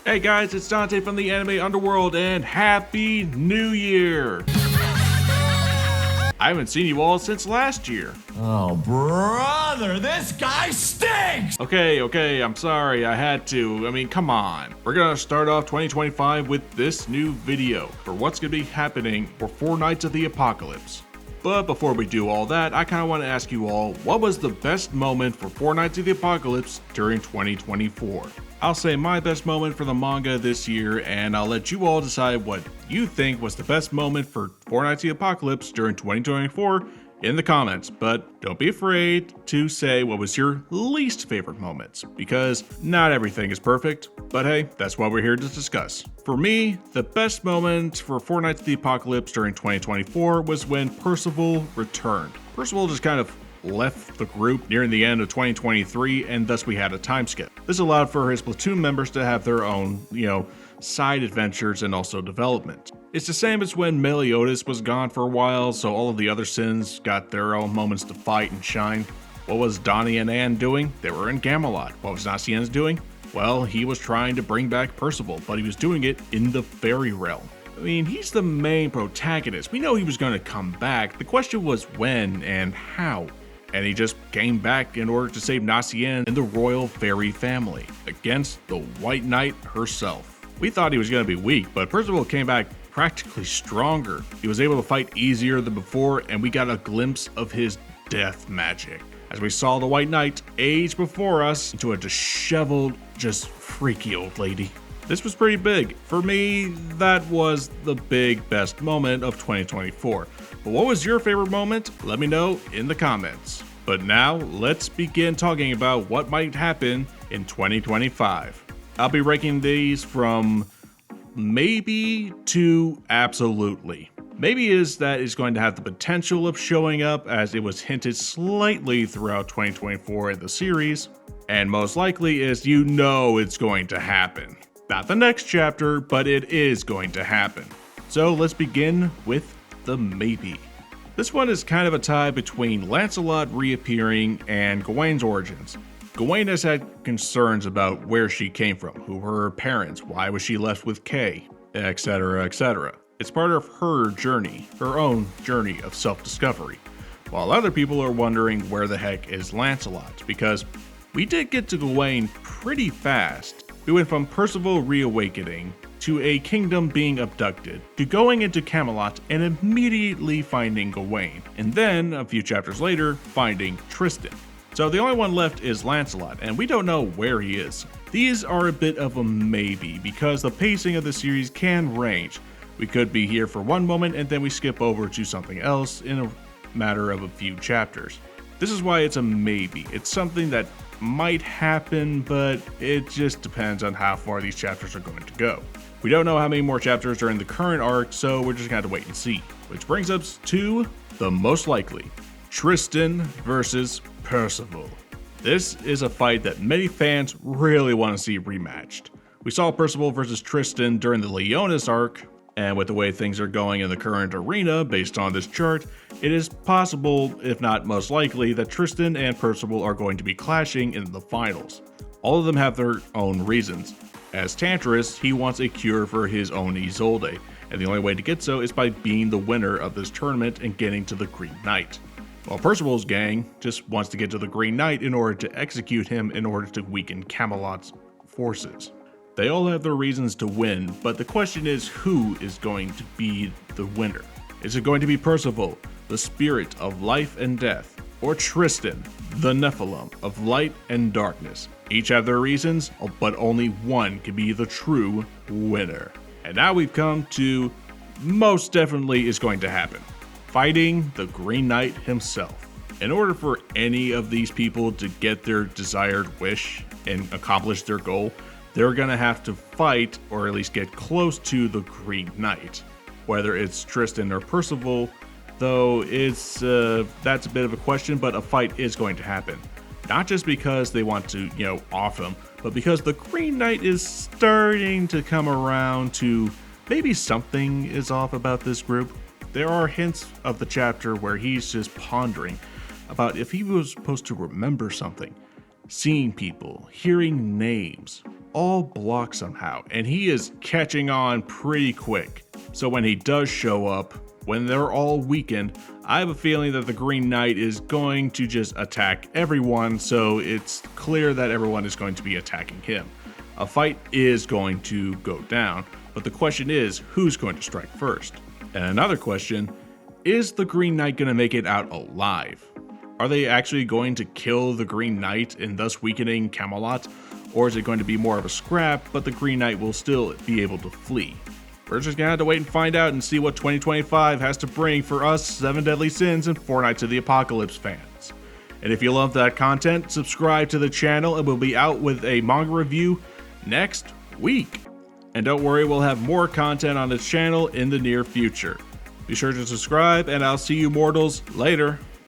Hey guys, it's Dante from the anime Underworld, and Happy New Year! I haven't seen you all since last year. Oh, brother, this guy stinks! Okay, I'm sorry, I had to. I mean, come on. We're gonna start off 2025 with this new video for what's gonna be happening for 4 Nights of the Apocalypse. But before we do all that, I kinda wanna ask you all, what was the best moment for 4 Nights of the Apocalypse during 2024? I'll say my best moment for the manga this year, and I'll let you all decide what you think was the best moment for 4 Nights of the Apocalypse during 2024 in the comments. But don't be afraid to say what was your least favorite moments, because not everything is perfect, but hey, that's what we're here to discuss. For me, the best moment for 4 Nights of the Apocalypse during 2024 was when Percival returned. Percival just kind of left the group nearing the end of 2023, and thus we had a time skip. This allowed for his Platoon members to have their own, side adventures and also development. It's the same as when Meliodas was gone for a while, so all of the other sins got their own moments to fight and shine. What was Donnie and Anne doing? They were in Camelot. What was Nacien's doing? Well, he was trying to bring back Percival, but he was doing it in the fairy realm. I mean, he's the main protagonist. We know he was going to come back. The question was when and how. And he just came back in order to save Nacien and the royal fairy family against the White Knight herself. We thought he was going to be weak, but Percival came back practically stronger. He was able to fight easier than before, and we got a glimpse of his death magic as we saw the White Knight age before us into a disheveled, just freaky old lady. This was pretty big. For me, that was the best moment of 2024. But what was your favorite moment? Let me know in the comments. But now, let's begin talking about what might happen in 2025. I'll be ranking these from maybe to absolutely. Maybe is that it's going to have the potential of showing up, as it was hinted slightly throughout 2024 in the series. And most likely is it's going to happen. Not the next chapter, but it is going to happen. So let's begin with the maybe. This one is kind of a tie between Lancelot reappearing and Gawain's origins. Gawain has had concerns about where she came from, who were her parents, why was she left with Kay, etc, etc. It's part of her journey, her own journey of self-discovery. While other people are wondering where the heck is Lancelot, because we did get to Gawain pretty fast. We went from Percival reawakening to a kingdom being abducted, to going into Camelot and immediately finding Gawain, and then, a few chapters later, finding Tristan. So the only one left is Lancelot, and we don't know where he is. These are a bit of a maybe, because the pacing of the series can range. We could be here for one moment and then we skip over to something else in a matter of a few chapters. This is why it's a maybe. It's something that might happen, but it just depends on how far these chapters are going to go. We don't know how many more chapters are in the current arc, so we're just going to wait and see. Which brings us to the most likely. Tristan versus Percival. This is a fight that many fans really want to see rematched. We saw Percival versus Tristan during the Leonis arc, and with the way things are going in the current arena based on this chart, it is possible, if not most likely, that Tristan and Percival are going to be clashing in the finals. All of them have their own reasons. As Tantris, he wants a cure for his own 𝐬𝐨𝐫𝐞, and the only way to get so is by being the winner of this tournament and getting to the Green Knight. While Percival's gang just wants to get to the Green Knight in order to execute him in order to weaken Camelot's forces. They all have their reasons to win, but the question is who is going to be the winner? Is it going to be Percival, the spirit of life and death, or Tristan, the Nephilim of light and darkness? Each have their reasons, but only one can be the true winner. And now we've come to most definitely is going to happen. Fighting the Green Knight himself. In order for any of these people to get their desired wish and accomplish their goal, they're gonna have to fight, or at least get close to the Green Knight. Whether it's Tristan or Percival, though that's a bit of a question, but a fight is going to happen. Not just because they want to, off him, but because the Green Knight is starting to come around to maybe something is off about this group. There are hints of the chapter where he's just pondering about if he was supposed to remember something. seeing people, hearing names, all blocked somehow, and he is catching on pretty quick. So when he does show up, when they're all weakened, I have a feeling that the Green Knight is going to just attack everyone, so it's clear that everyone is going to be attacking him. A fight is going to go down, but the question is, who's going to strike first? And another question, is the Green Knight going to make it out alive? Are they actually going to kill the Green Knight and thus weakening Camelot? Or is it going to be more of a scrap, but the Green Knight will still be able to flee? We're just gonna have to wait and find out and see what 2025 has to bring for us 7 Deadly Sins and 4 Nights of the Apocalypse fans. And if you love that content, subscribe to the channel and we'll be out with a manga review next week. And don't worry, we'll have more content on this channel in the near future. Be sure to subscribe and I'll see you mortals later.